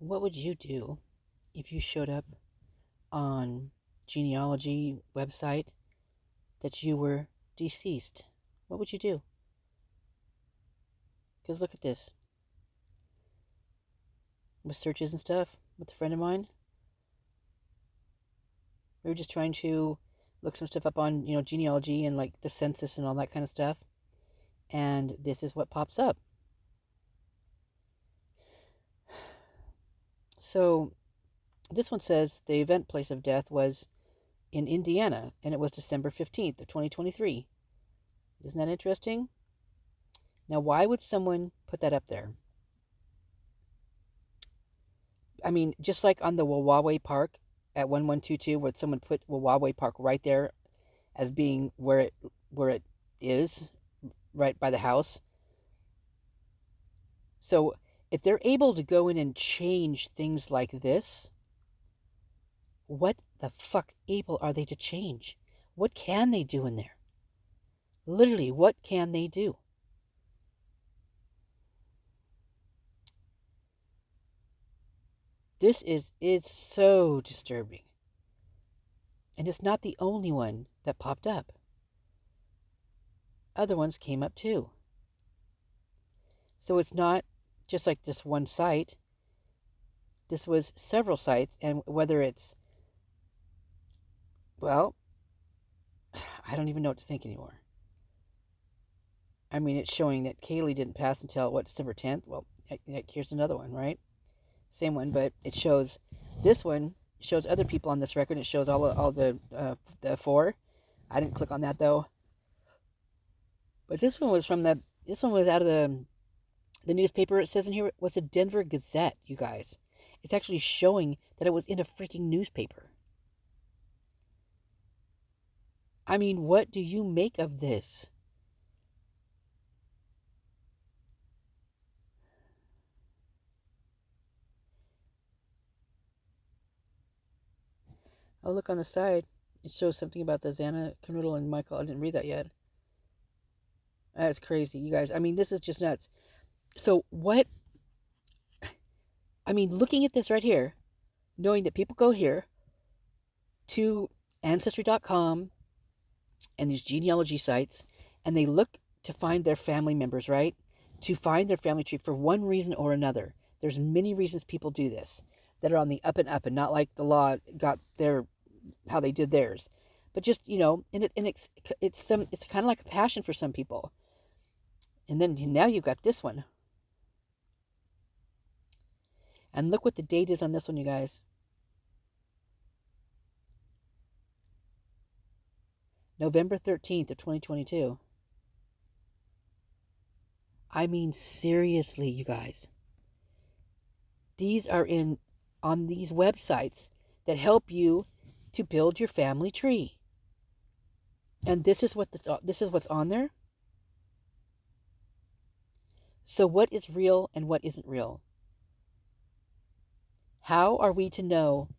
What would you do if you showed up on genealogy website that you were deceased? What would you do? Because look at this. With searches and stuff, with a friend of mine, we were just trying to look some stuff up on, genealogy and like the census and all that kind of stuff. And this is what pops up. So this one says the event place of death was in Indiana, and it was December 15th of 2023. Isn't that interesting? Now, why would someone put that up there? I mean, just like on the Wawawe Park at 1122, where someone put Wawawe Park right there as being where it is, right by the house. So if they're able to go in and change things like this, what the fuck able are they to change? What can they do in there? Literally, what can they do? This is so disturbing. And it's not the only one that popped up. Other ones came up too. So it's not just like this one site. This was several sites, and whether it's, well, I don't even know what to think anymore. I mean, it's showing that Kaylee didn't pass until, December 10th? Well, here's another one, right? Same one, but it shows, this one shows other people on this record. It shows all the four. I didn't click on that, though. But this one was out of the newspaper. It says in here it was the Denver Gazette, you guys. It's actually showing that it was in a freaking newspaper. I mean, what do you make of this? Oh, look on the side. It shows something about the Xana, Canoodle, and Michael. I didn't read that yet. That's crazy, you guys. I mean, this is just nuts. So what? I mean, looking at this right here, knowing that people go here to Ancestry.com and these genealogy sites, and they look to find their family members, right? To find their family tree for one reason or another. There's many reasons people do this that are on the up and not like the law got their how they did theirs, but just and it's kind of like a passion for some people. And then now you've got this one, and look what the date is on this one, you guys. November 13th of 2022. I mean, seriously, you guys. These are on these websites that help you to build your family tree. And this is what's on there. So what is real and what isn't real? How are we to know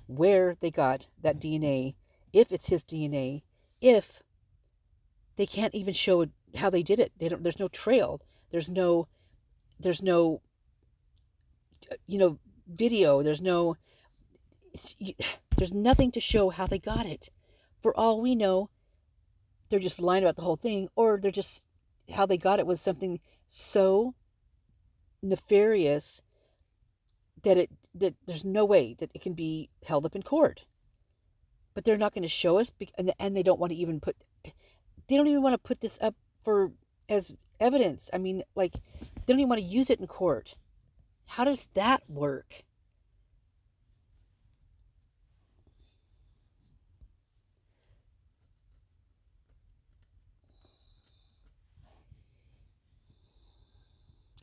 where they got that DNA, if it's his DNA, if they can't even show how they did it? There's no trail. There's no video. There's nothing to show how they got it. For all we know, they're just lying about the whole thing, or they're just, how they got it was something so nefarious that there's no way that it can be held up in court. But they're not going to show us, and they don't want to even they don't even want to put this up as evidence. I mean, like, they don't even want to use it in court. How does that work?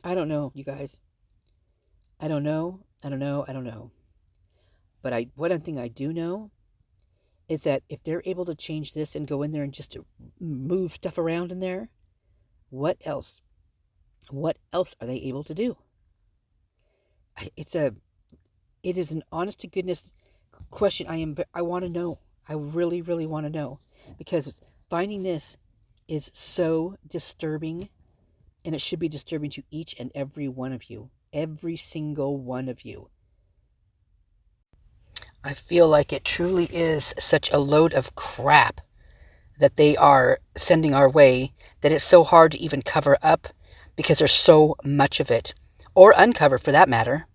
I don't know, you guys. I don't know. But one thing I do know is that if they're able to change this and go in there and just to move stuff around in there, what else? What else are they able to do? It is an honest to goodness question. I want to know. I really, really want to know, because finding this is so disturbing, and it should be disturbing to each and every one of you. every single one of you. I feel like it truly is such a load of crap that they are sending our way that it's so hard to even cover up because there's so much of it, or uncover for that matter.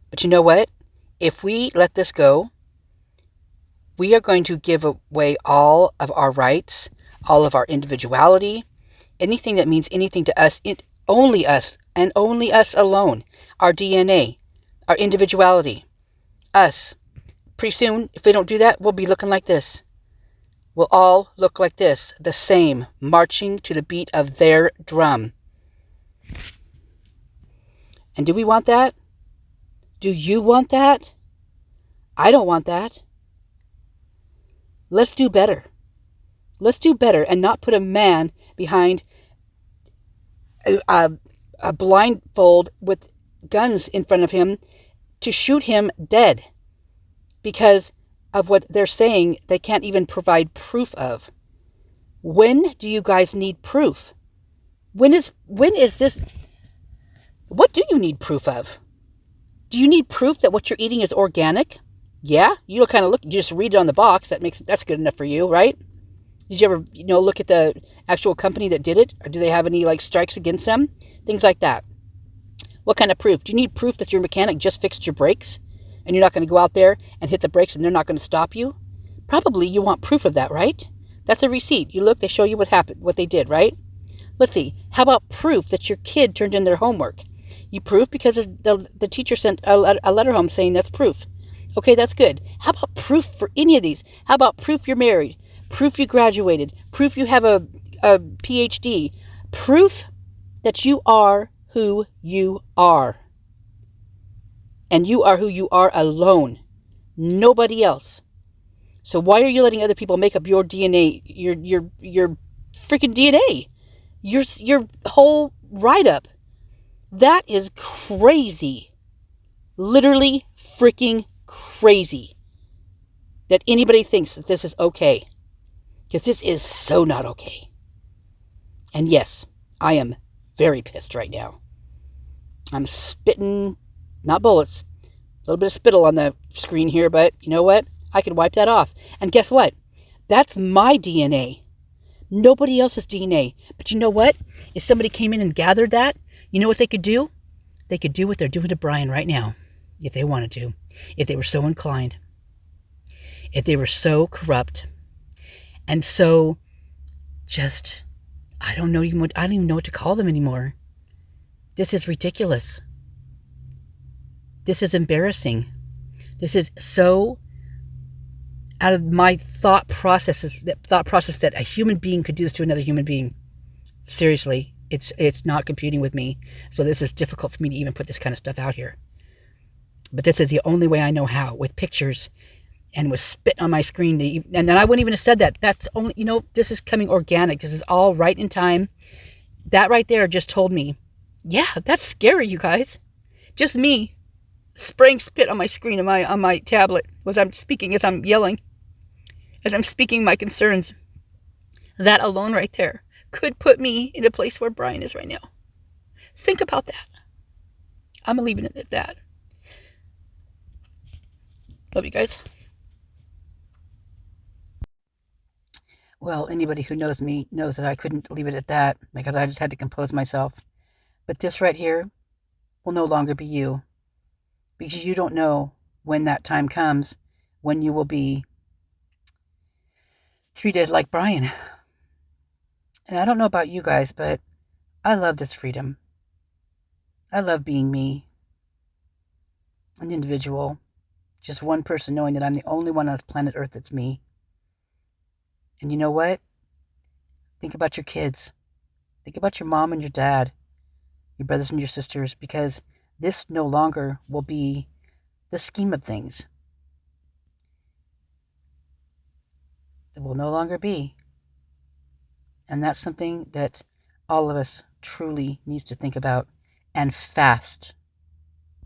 But you know what? If we let this go, we are going to give away all of our rights, all of our individuality, anything that means anything to us, only us and only us alone, our DNA, our individuality, us. Pretty soon, if they don't do that, we'll be looking like this. We'll all look like this, the same, marching to the beat of their drum. And do we want that? Do you want that? I don't want that. Let's do better. Let's do better and not put a man behind a blindfold with guns in front of him to shoot him dead because of what they're saying they can't even provide proof of. When do you guys need proof? When is this? What do you need proof of? Do you need proof that what you're eating is organic? Yeah, you kind of look. You just read it on the box. That's good enough for you, right? Did you ever, look at the actual company that did it, or do they have any strikes against them? Things like that. What kind of proof? Do you need proof that your mechanic just fixed your brakes, and you're not going to go out there and hit the brakes, and they're not going to stop you? Probably you want proof of that, right? That's a receipt. You look, they show you what happened, what they did, right? Let's see. How about proof that your kid turned in their homework? You proof because the teacher sent a letter home saying that's proof. Okay, that's good. How about proof for any of these? How about proof you're married? Proof you graduated? Proof you have a PhD? Proof that you are who you are. And you are who you are alone. Nobody else. So why are you letting other people make up your DNA, your freaking DNA? Your whole write-up? That is crazy. Literally freaking crazy that anybody thinks that this is okay. Because this is so not okay. And yes, I am very pissed right now. I'm spitting, not bullets, a little bit of spittle on the screen here, but you know what? I can wipe that off. And guess what? That's my DNA. Nobody else's DNA. But you know what? If somebody came in and gathered that, you know what they could do? They could do what they're doing to Bryan right now, if they wanted to, if they were so inclined, if they were so corrupt, and so just, I don't even know what to call them anymore. This is ridiculous. This is embarrassing. This is so out of my thought process that a human being could do this to another human being. Seriously, it's not computing with me. So this is difficult for me to even put this kind of stuff out here. But this is the only way I know how, with pictures and with spit on my screen. And then I wouldn't even have said that. That's only, this is coming organic. This is all right in time. That right there just told me, yeah, that's scary, you guys. Just me spraying spit on my screen, on my tablet, as I'm speaking, as I'm yelling, as I'm speaking my concerns. That alone right there could put me in a place where Bryan is right now. Think about that. I'm going to leave it at that. Love you guys. Well, anybody who knows me knows that I couldn't leave it at that because I just had to compose myself. But this right here will no longer be you, because you don't know when that time comes when you will be treated like Bryan. And I don't know about you guys, but I love this freedom. I love being me, an individual, just one person, knowing that I'm the only one on this planet Earth that's me. And you know what? Think about your kids. Think about your mom and your dad, your brothers and your sisters, because this no longer will be the scheme of things. It will no longer be. And that's something that all of us truly needs to think about, and fast.